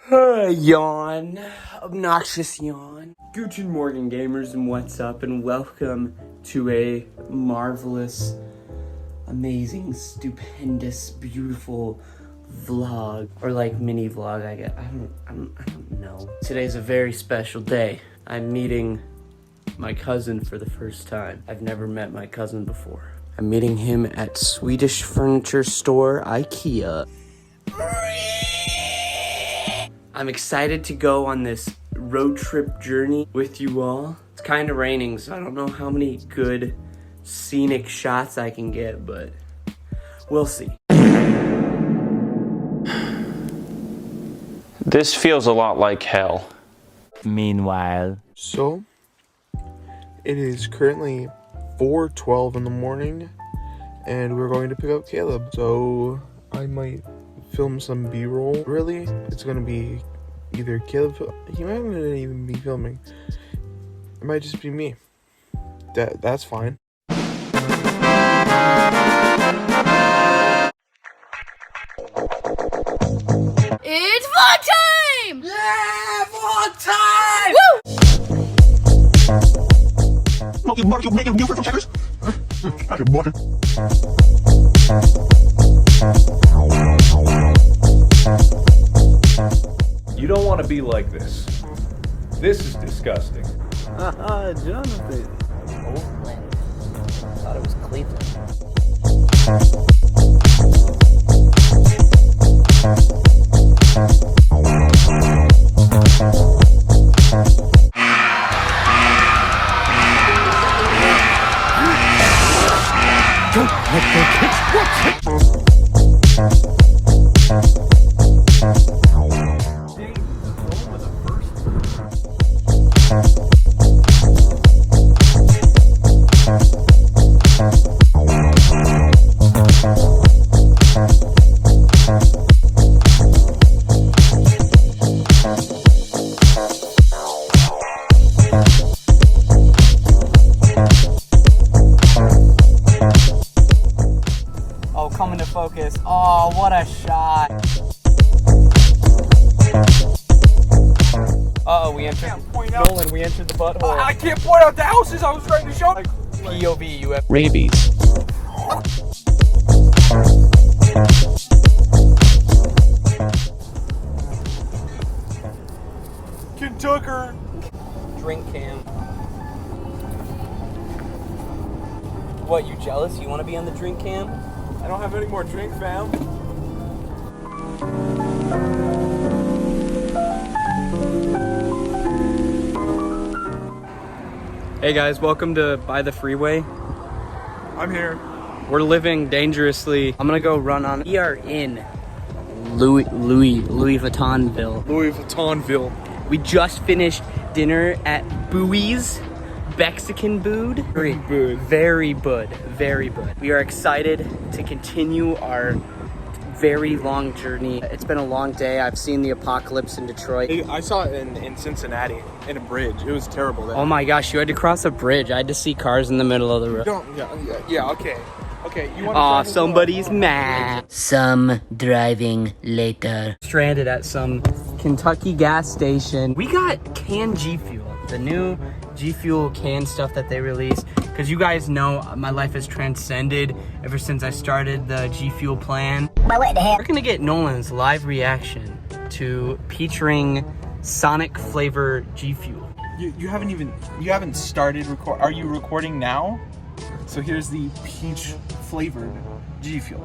Yawn. Obnoxious yawn. Guten Morgen, gamers, and what's up, and welcome to a marvelous, amazing, stupendous, beautiful vlog, or like mini vlog, I guess. I don't know. Today's a very special day. I'm meeting my cousin for the first time. I've never met my cousin before. I'm meeting him at Swedish furniture store IKEA. I'm excited to go on this road trip journey with you all. It's kind of raining, so I don't know how many good scenic shots I can get, but we'll see. This feels a lot like hell. Meanwhile. So, it is currently 4:12 in the morning, and we're going to pick up Caleb. So, I might film some B-roll. Really, it's gonna be either Caleb, he might not even be filming. It might just be me. That's fine. It's vlog time! Yeah, vlog time! Woo! You making new from Checkers? You don't want to be like this. This is disgusting. Haha, Jonathan. Oakland. I thought it was Cleveland. Don't let the kids watch it! Oh, come into focus. Oh, what a shot. Uh-oh, we entered. Nolan, we entered the butthole. I can't point out the houses I was trying to show. POV, you have Rabies. Kentucker. drink can. What, you jealous? You want to be on the drink can? I don't have any more drink, fam. Hey guys, welcome to By the Freeway. I'm here. We're living dangerously. I'm gonna go run on. We are in Louis Vuittonville. Louis Vuittonville. We just finished dinner at Bowie's Mexican Bood. Very good. We are excited to continue our very long journey. It's been a long day. I've seen the apocalypse in Detroit. I saw it in Cincinnati in a bridge. It was terrible there. Oh my gosh, you had to cross a bridge. I had to see cars in the middle of the road. Okay. You want to Aw, somebody's mad. Some driving later. Stranded at some Kentucky gas station. We got canned GFuel, the new GFuel can stuff that they released. Because you guys know my life has transcended ever since I started the GFuel plan. We're gonna get Nolan's live reaction to peach ring Sonic flavor GFuel. You haven't started record. Are you recording now? So here's the peach flavored GFuel.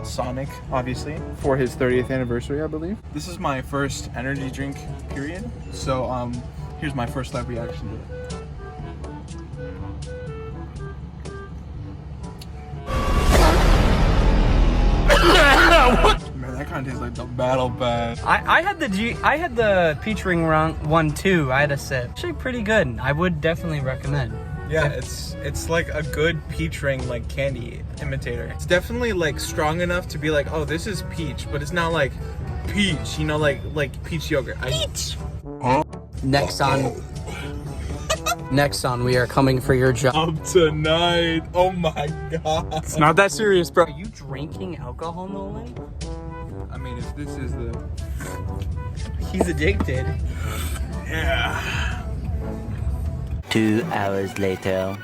Sonic, obviously, for his 30th anniversary, I believe. This is my first energy drink period. So here's my first live reaction to it. Man, that kind of tastes like the battle pass. I had the peach ring one too. I had a sip. Actually pretty good. I would definitely recommend. Yeah, it's like a good peach ring, like candy imitator. It's definitely like strong enough to be like, oh, this is peach, but it's not like peach, you know, like peach yogurt. Peach. Next on, we are coming for your job Tonight. Oh my god. It's not that serious, bro. Are you drinking alcohol, Nolan? I mean, if this is the He's addicted. 2 hours later.